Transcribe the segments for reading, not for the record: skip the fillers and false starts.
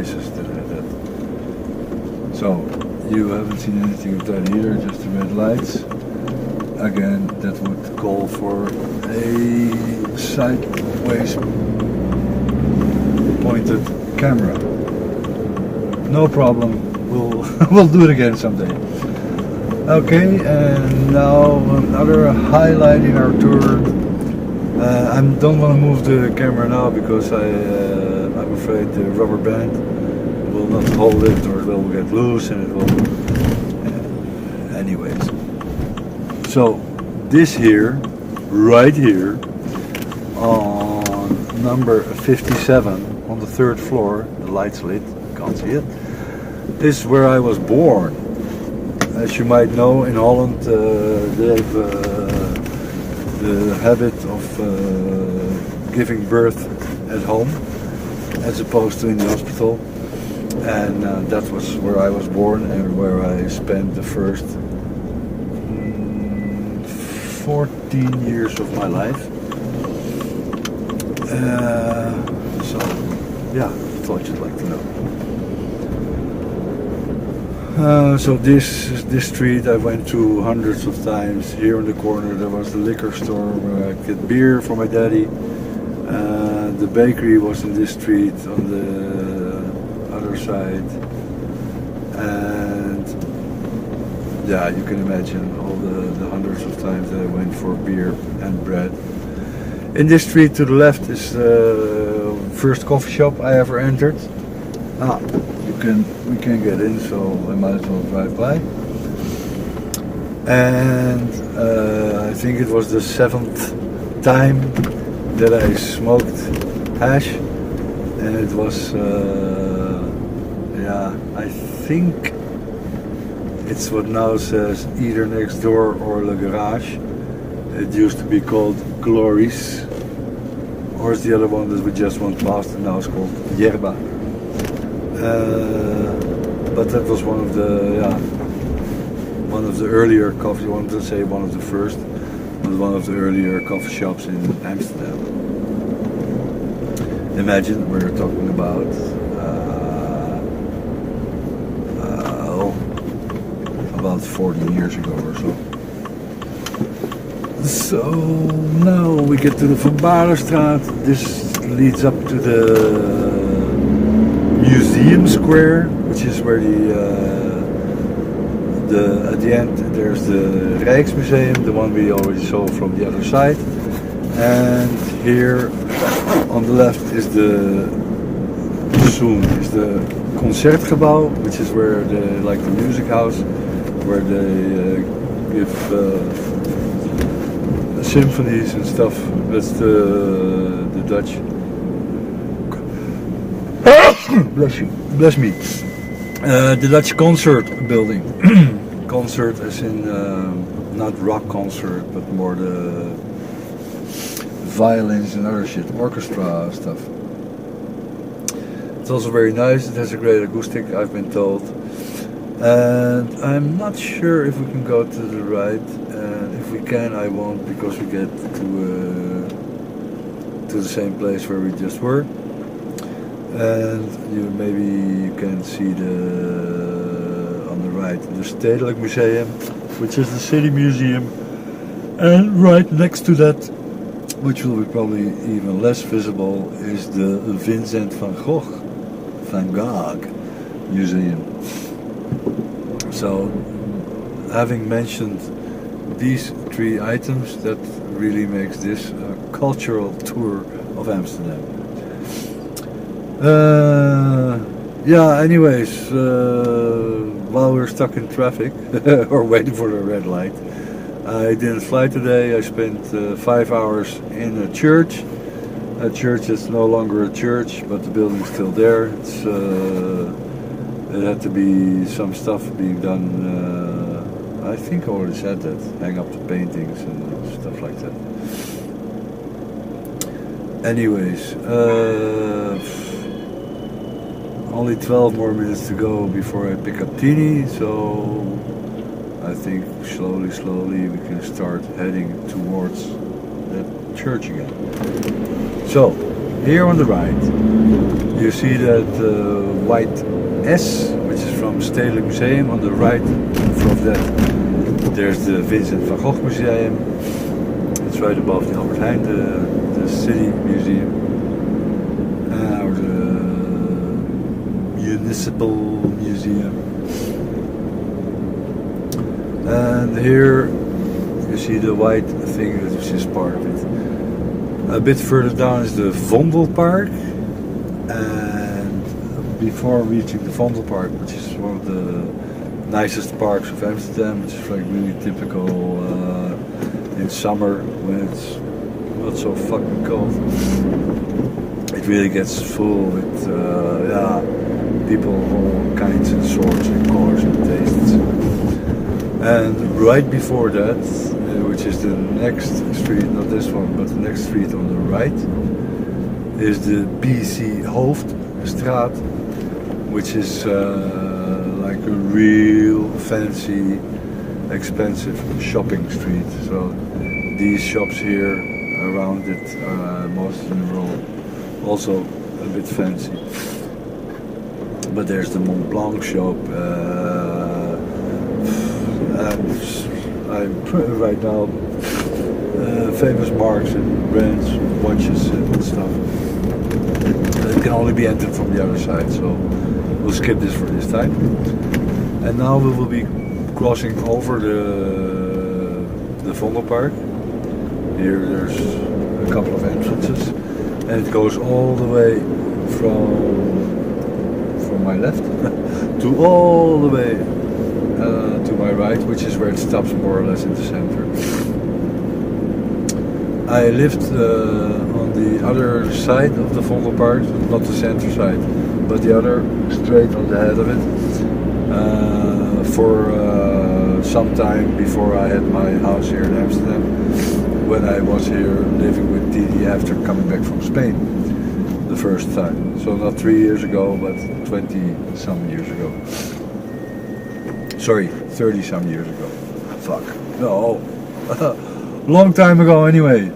places that had that. So you haven't seen anything of that either, just the red lights. Again, that would call for a sideways pointed camera. No problem, we'll do it again someday. Okay, and now another highlight in our tour. I don't want to move the camera now because I'm afraid the rubber band will not hold it, or it will get loose and it will... anyways. So, this here, right here, on number 57, on the 3rd floor, the light's lit, can't see it, is where I was born. As you might know, in Holland they have the habit of giving birth at home as opposed to in the hospital, and that was where I was born and where I spent the first 14 years of my life. So yeah, thought you'd like to know. So this street I went to hundreds of times. Here in the corner there was the liquor store where I get beer for my daddy. The bakery was in this street on the other side. And yeah, you can imagine all the hundreds of times that I went for beer and bread. In this street to the left is the first coffee shop I ever entered. We can get in, so I might as well drive by. And I think it was the 7th time that I smoked hash, and it was yeah, I think it's what now says either next door or Le Garage. It used to be called Glories, or it's the other one that we just went past, and now it's called Yerba. But that was one of the earlier coffee. I wanted to say one of the first, but one of the earlier coffee shops in Amsterdam. Imagine we're talking about about 40 years ago or so. So now we get to the Van Baarlestraat. This leads up to the Museum Square, which is where at the end there's the Rijksmuseum, the one we already saw from the other side, and here on the left is the Concertgebouw, which is where like the music house, where they give symphonies and stuff. That's the Dutch. Bless me. The Dutch concert building. Concert as in not rock concert, but more the violins and other shit, orchestra stuff. It's also very nice. It has a great acoustic, I've been told. And I'm not sure if we can go to the right. And if we can, I won't, because we get to the same place where we just were. And maybe you can see on the right the Stedelijk Museum, which is the city museum, and right next to that, which will be probably even less visible, is the Vincent van Gogh Museum. So, having mentioned these 3 items, that really makes this a cultural tour of Amsterdam. Yeah, anyways, while we're stuck in traffic or waiting for the red light, I didn't fly today. I spent 5 hours in a church that's no longer a church, but the building's still there. It had to be some stuff being done. I think I already said that, hang up the paintings and stuff like that. Anyways, only 12 more minutes to go before I pick up Tini, so I think slowly we can start heading towards that church again. So, here on the right you you see that white S, which is from Stedelijk Museum. On the right from that, there's the Vincent van Gogh Museum. It's right above the Albert Heijn, the city museum, or the municipal museum. And here you see the white thing, which is part of it. A bit further down is the Vondelpark, and before reaching the Vondelpark, which is one of the nicest parks of Amsterdam, which is like really typical in summer when it's not so fucking cold. It really gets full with people of all kinds and sorts and colors and tastes. And right before that, which is the next street, not this one, but the next street on the right, is the BC Hoofdstraat, which is like a real fancy, expensive shopping street. So these shops here around it, most of them are also a bit fancy. But there's the Mont Blanc shop. I'm right now famous marks and brands, watches and stuff. It can only be entered from the other side, so we'll skip this for this time. And now we will be crossing over the Vondelpark. Here there's a couple of entrances, and it goes all the way from my left to all the way to my right, which is where it stops more or less in the center. I lived on the other side of the Vondelpark, not the center side, but the other, straight on the head of it, for some time before I had my house here in Amsterdam, when I was here living with Didi after coming back from Spain the first time. So not 3 years ago, but 20 some years ago. Sorry, 30 some years ago. Fuck. No. Long time ago anyway.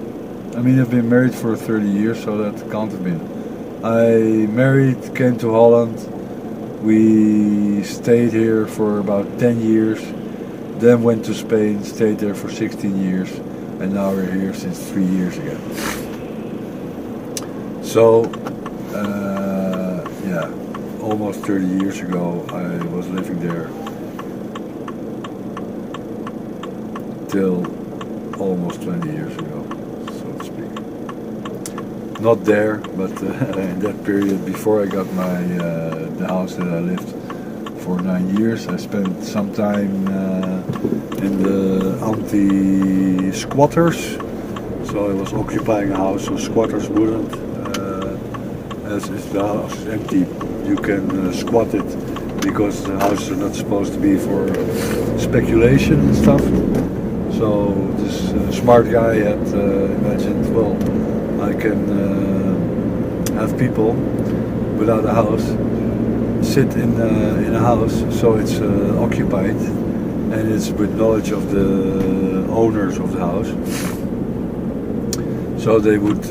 I mean, I've been married for 30 years, so that can't have been. I married, came to Holland. We stayed here for about 10 years. Then went to Spain, stayed there for 16 years. And now we're here since 3 years again. So, yeah, almost 30 years ago I was living there. Till almost 20 years ago, so to speak. Not there, but in that period before I got my the house that I lived for 9 years, I spent some time in the anti-squatters. So I was occupying a house so squatters wouldn't. As if the house is empty, you can squat it, because the houses are not supposed to be for speculation and stuff. So this smart guy had imagined, well, I can have people without a house sit in a house, so it's occupied, and it's with knowledge of the owners of the house. So they would